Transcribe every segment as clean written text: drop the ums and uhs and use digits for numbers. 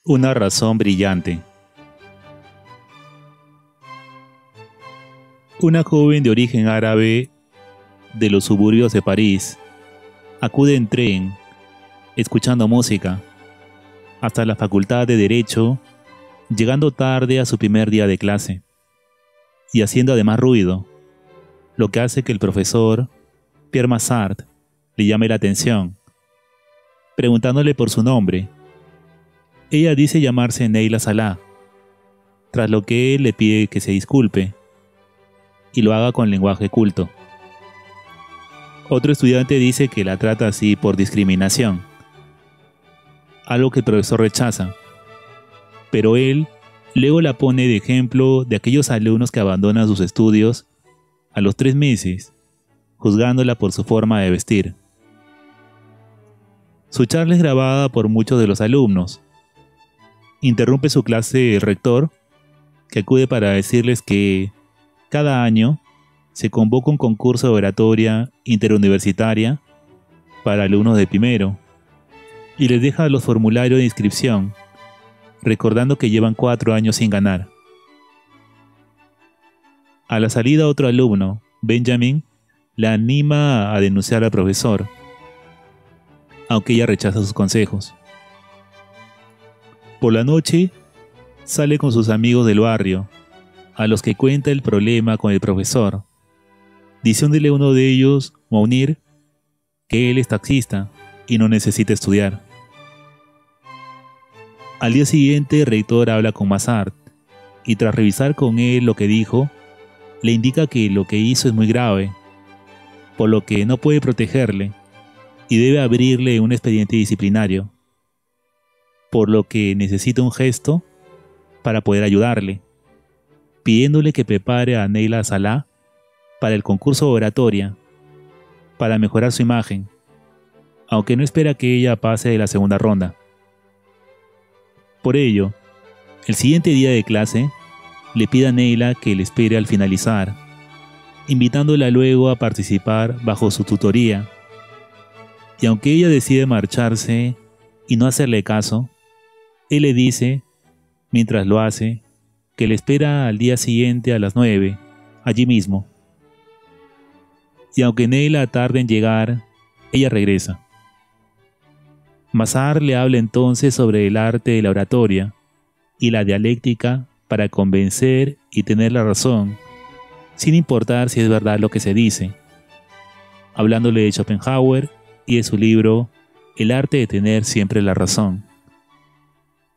Una razón brillante. Una joven de origen árabe de los suburbios de París acude en tren, escuchando música, hasta la Facultad de Derecho, llegando tarde a su primer día de clase, y haciendo además ruido, lo que hace que el profesor, Pierre Massard, le llame la atención, preguntándole por su nombre. Ella dice llamarse Neila Salah, tras lo que él le pide que se disculpe, y lo haga con lenguaje culto. Otro estudiante dice que la trata así por discriminación, algo que el profesor rechaza, pero él luego la pone de ejemplo de aquellos alumnos que abandonan sus estudios a los 3 meses, juzgándola por su forma de vestir. Su charla es grabada por muchos de los alumnos. Interrumpe su clase el rector, que acude para decirles que cada año se convoca un concurso de oratoria interuniversitaria para alumnos de primero y les deja los formularios de inscripción, recordando que llevan 4 años sin ganar. A la salida, otro alumno, Benjamin, la anima a denunciar al profesor, aunque ella rechaza sus consejos. Por la noche, sale con sus amigos del barrio, a los que cuenta el problema con el profesor, diciéndole a uno de ellos, Mounir, que él es taxista y no necesita estudiar. Al día siguiente, el rector habla con Massard y tras revisar con él lo que dijo, le indica que lo que hizo es muy grave, por lo que no puede protegerle y debe abrirle un expediente disciplinario, por lo que necesita un gesto para poder ayudarle, pidiéndole que prepare a Neila Salah para el concurso de oratoria, para mejorar su imagen, aunque no espera que ella pase de la segunda ronda. Por ello, el siguiente día de clase, le pide a Neila que le espere al finalizar, invitándola luego a participar bajo su tutoría. Y aunque ella decide marcharse y no hacerle caso, él le dice, mientras lo hace, que le espera al día siguiente a las 9, allí mismo. Y aunque Neila tarde en llegar, ella regresa. Massard le habla entonces sobre el arte de la oratoria y la dialéctica para convencer y tener la razón, sin importar si es verdad lo que se dice, hablándole de Schopenhauer y de su libro El arte de tener siempre la razón.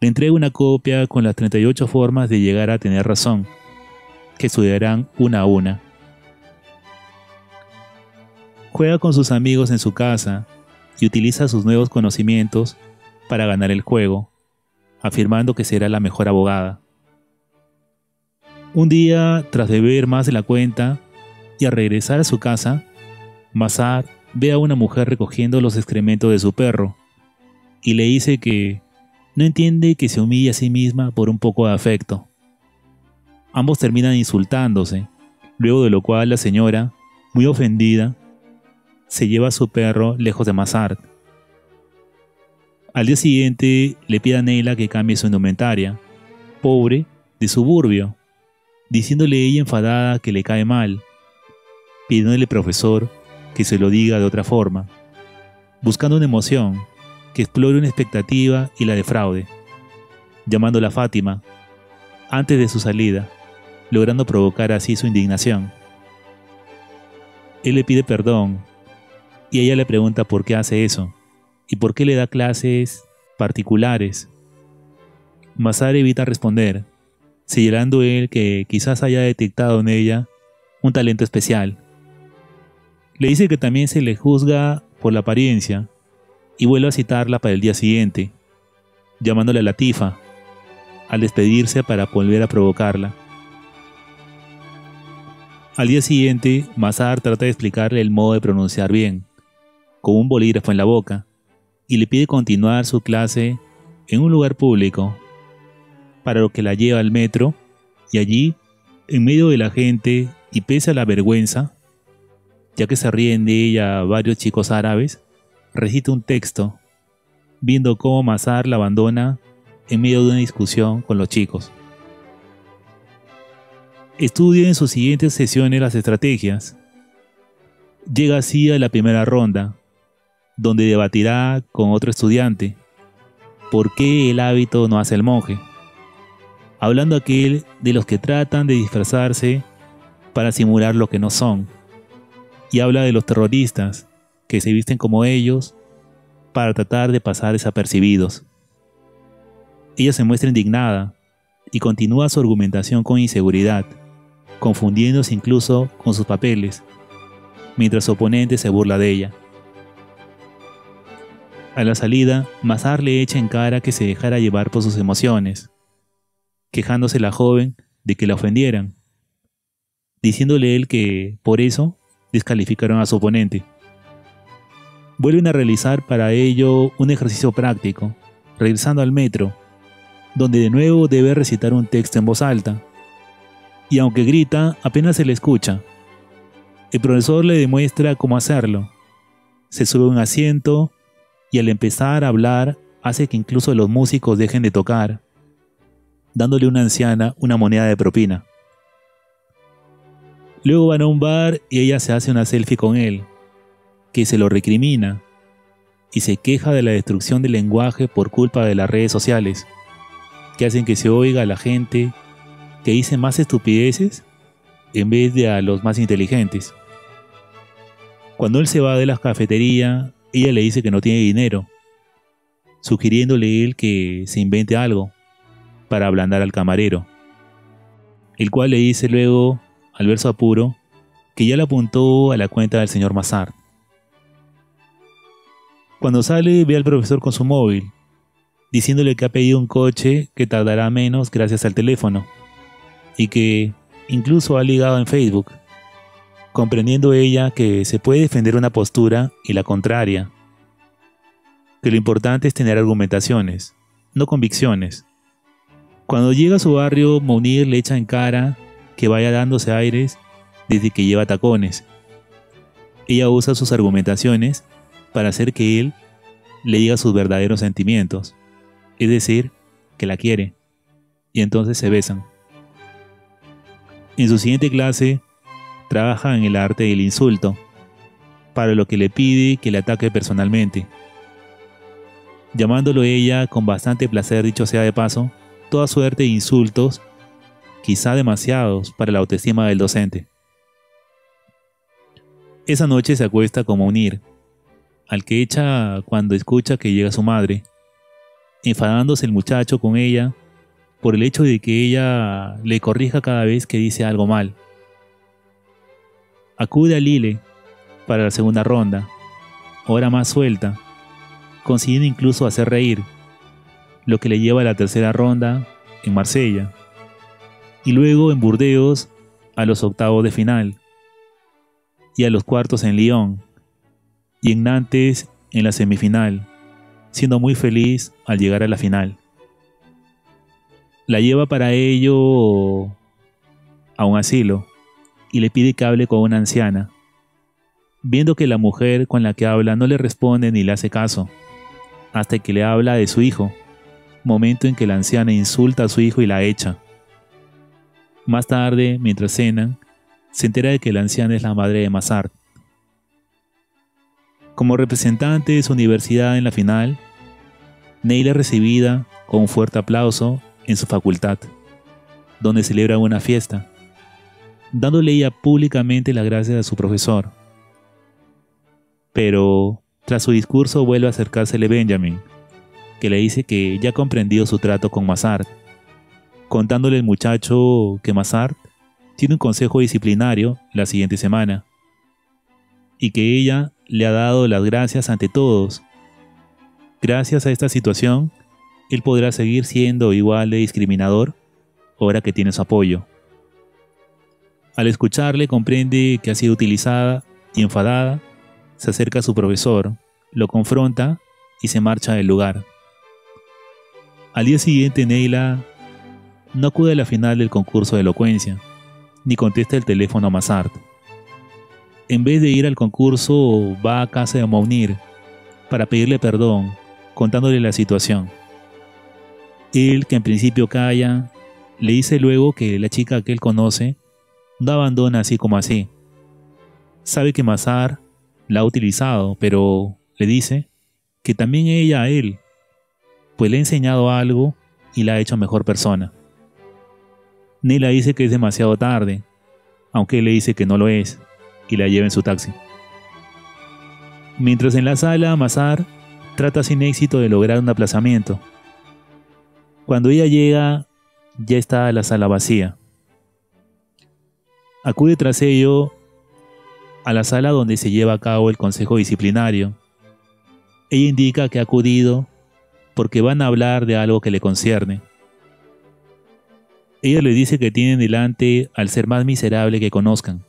Le entrega una copia con las 38 formas de llegar a tener razón, que estudiarán una a una. Juega con sus amigos en su casa y utiliza sus nuevos conocimientos para ganar el juego, afirmando que será la mejor abogada. Un día, tras beber más de la cuenta y al regresar a su casa, Massard ve a una mujer recogiendo los excrementos de su perro y le dice que no entiende que se humille a sí misma por un poco de afecto. Ambos terminan insultándose, luego de lo cual la señora, muy ofendida, se lleva a su perro lejos de Massard. Al día siguiente le pide a Neila que cambie su indumentaria, pobre, de suburbio, diciéndole ella enfadada que le cae mal, pidiéndole al profesor que se lo diga de otra forma, buscando una emoción, que explore una expectativa y la defraude, llamándola Fátima, antes de su salida, logrando provocar así su indignación. Él le pide perdón, y ella le pregunta por qué hace eso, y por qué le da clases particulares. Massard evita responder, señalando él que quizás haya detectado en ella un talento especial. Le dice que también se le juzga por la apariencia, y vuelve a citarla para el día siguiente, llamándola Latifa, al despedirse para volver a provocarla. Al día siguiente, Massard trata de explicarle el modo de pronunciar bien, con un bolígrafo en la boca, y le pide continuar su clase en un lugar público, para lo que la lleva al metro, y allí, en medio de la gente y pese a la vergüenza, ya que se ríen de ella varios chicos árabes, recita un texto, viendo cómo Massard la abandona en medio de una discusión con los chicos. Estudia en sus siguientes sesiones las estrategias. Llega así a la primera ronda, donde debatirá con otro estudiante por qué el hábito no hace el monje, hablando aquel de los que tratan de disfrazarse para simular lo que no son, y habla de los terroristas que se visten como ellos para tratar de pasar desapercibidos. Ella se muestra indignada y continúa su argumentación con inseguridad, confundiéndose incluso con sus papeles, mientras su oponente se burla de ella. A la salida, Mazar le echa en cara que se dejara llevar por sus emociones, quejándose la joven de que la ofendieran, diciéndole él que, por eso, descalificaron a su oponente. Vuelven a realizar para ello un ejercicio práctico, regresando al metro, donde de nuevo debe recitar un texto en voz alta, y aunque grita, apenas se le escucha. El profesor le demuestra cómo hacerlo. Se sube a un asiento y al empezar a hablar hace que incluso los músicos dejen de tocar, dándole a una anciana una moneda de propina. Luego van a un bar y ella se hace una selfie con él, que se lo recrimina y se queja de la destrucción del lenguaje por culpa de las redes sociales, que hacen que se oiga a la gente que dice más estupideces en vez de a los más inteligentes. Cuando él se va de la cafetería, ella le dice que no tiene dinero, sugiriéndole él que se invente algo para ablandar al camarero, el cual le dice luego, al ver su apuro, que ya le apuntó a la cuenta del señor Mazar. Cuando sale, ve al profesor con su móvil, diciéndole que ha pedido un coche que tardará menos gracias al teléfono, y que incluso ha ligado en Facebook, comprendiendo ella que se puede defender una postura y la contraria, que lo importante es tener argumentaciones, no convicciones. Cuando llega a su barrio, Mounir le echa en cara que vaya dándose aires desde que lleva tacones. Ella usa sus argumentaciones para hacer que él le diga sus verdaderos sentimientos, es decir, que la quiere, y entonces se besan. En su siguiente clase, trabaja en el arte del insulto, para lo que le pide que le ataque personalmente, llamándolo ella con bastante placer, dicho sea de paso, toda suerte de insultos, quizá demasiados para la autoestima del docente. Esa noche se acuesta con Mounir, al que echa cuando escucha que llega su madre, enfadándose el muchacho con ella por el hecho de que ella le corrija cada vez que dice algo mal. Acude a Lille para la segunda ronda, ahora más suelta, consiguiendo incluso hacer reír, lo que le lleva a la tercera ronda en Marsella, y luego en Burdeos a los octavos de final, y a los cuartos en Lyon, y en Nantes en la semifinal, siendo muy feliz al llegar a la final. La lleva para ello a un asilo y le pide que hable con una anciana, viendo que la mujer con la que habla no le responde ni le hace caso, hasta que le habla de su hijo, momento en que la anciana insulta a su hijo y la echa. Más tarde, mientras cenan, se entera de que la anciana es la madre de Mazar. Como representante de su universidad en la final, Neila es recibida con un fuerte aplauso en su facultad, donde celebra una fiesta, dándole ella públicamente las gracias a su profesor. Pero, tras su discurso, vuelve a acercársele Benjamin, que le dice que ya ha comprendido su trato con Mazar, contándole al muchacho que Mazar tiene un consejo disciplinario la siguiente semana, y que ella le ha dado las gracias ante todos. Gracias a esta situación, él podrá seguir siendo igual de discriminador ahora que tiene su apoyo. Al escucharle comprende que ha sido utilizada y enfadada, se acerca a su profesor, lo confronta y se marcha del lugar. Al día siguiente, Neila no acude a la final del concurso de elocuencia, ni contesta el teléfono a Mazar. En vez de ir al concurso, va a casa de Mounir para pedirle perdón, contándole la situación. Él, que en principio calla, le dice luego que la chica que él conoce no abandona así como así. Sabe que Mazar la ha utilizado, pero le dice que también ella a él, pues le ha enseñado algo y la ha hecho mejor persona. Neyla dice que es demasiado tarde, aunque él le dice que no lo es, y la lleva en su taxi. Mientras en la sala, Mazar trata sin éxito de lograr un aplazamiento. Cuando ella llega, ya está la sala vacía. Acude tras ello a la sala donde se lleva a cabo el consejo disciplinario. Ella indica que ha acudido porque van a hablar de algo que le concierne. Ella le dice que tienen delante al ser más miserable que conozcan.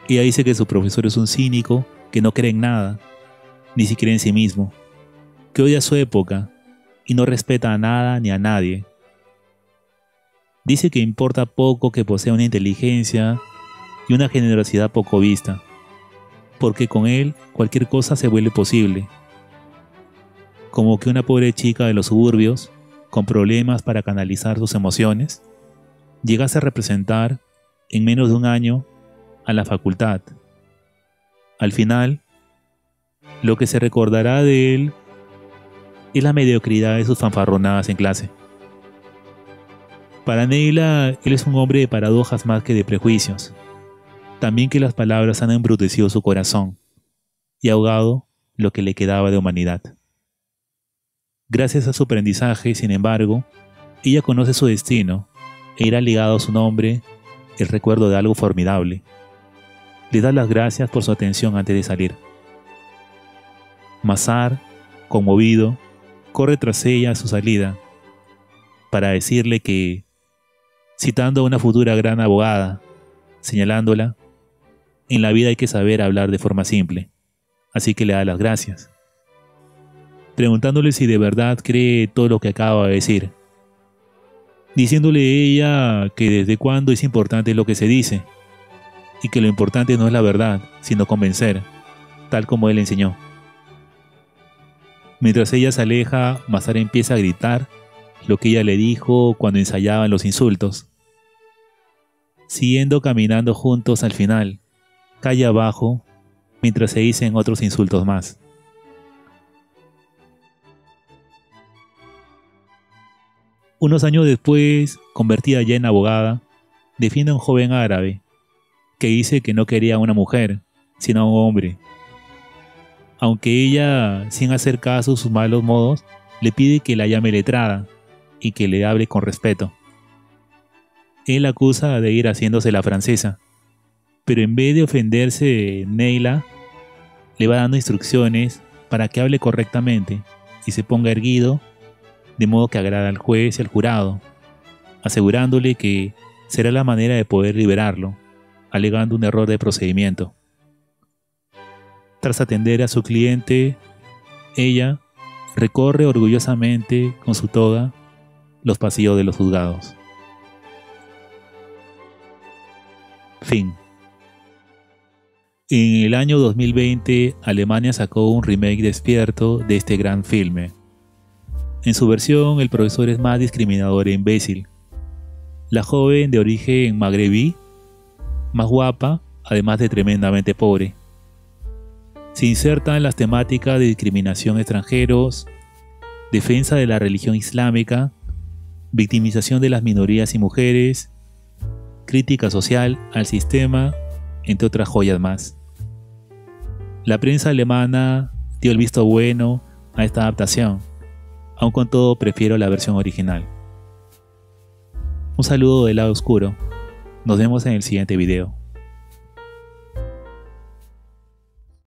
Ella dice que su profesor es un cínico, que no cree en nada, ni siquiera en sí mismo, que odia su época y no respeta a nada ni a nadie. Dice que importa poco que posea una inteligencia y una generosidad poco vista, porque con él cualquier cosa se vuelve posible. Como que una pobre chica de los suburbios, con problemas para canalizar sus emociones, llegase a representar, en menos de un año, a la facultad. Al final, lo que se recordará de él es la mediocridad de sus fanfarronadas en clase. Para Neyla, él es un hombre de paradojas más que de prejuicios. También que las palabras han embrutecido su corazón y ahogado lo que le quedaba de humanidad. Gracias a su aprendizaje, sin embargo, ella conoce su destino e irá ligado a su nombre el recuerdo de algo formidable. Le da las gracias por su atención antes de salir. Mazar, conmovido, corre tras ella a su salida para decirle que, citando a una futura gran abogada, señalándola, en la vida hay que saber hablar de forma simple, así que le da las gracias, preguntándole si de verdad cree todo lo que acaba de decir, diciéndole ella que desde cuándo es importante lo que se dice, y que lo importante no es la verdad, sino convencer, tal como él enseñó. Mientras ella se aleja, Mazar empieza a gritar lo que ella le dijo cuando ensayaban los insultos. Siguiendo caminando juntos al final, calle abajo, mientras se dicen otros insultos más. Unos años después, convertida ya en abogada, defiende a un joven árabe que dice que no quería a una mujer, sino a un hombre. Aunque ella, sin hacer caso a sus malos modos, le pide que la llame letrada y que le hable con respeto. Él la acusa de ir haciéndose la francesa, pero en vez de ofenderse, Neyla le va dando instrucciones para que hable correctamente y se ponga erguido, de modo que agrada al juez y al jurado, asegurándole que será la manera de poder liberarlo, alegando un error de procedimiento. Tras atender a su cliente, ella recorre orgullosamente con su toga los pasillos de los juzgados. Fin. En el año 2020, Alemania sacó un remake despierto de este gran filme. En su versión, el profesor es más discriminador e imbécil. La joven, de origen magrebí, más guapa, además de tremendamente pobre. Se insertan las temáticas de discriminación de extranjeros, defensa de la religión islámica, victimización de las minorías y mujeres, crítica social al sistema, entre otras joyas más. La prensa alemana dio el visto bueno a esta adaptación, aun con todo prefiero la versión original. Un saludo del lado oscuro, nos vemos en el siguiente video.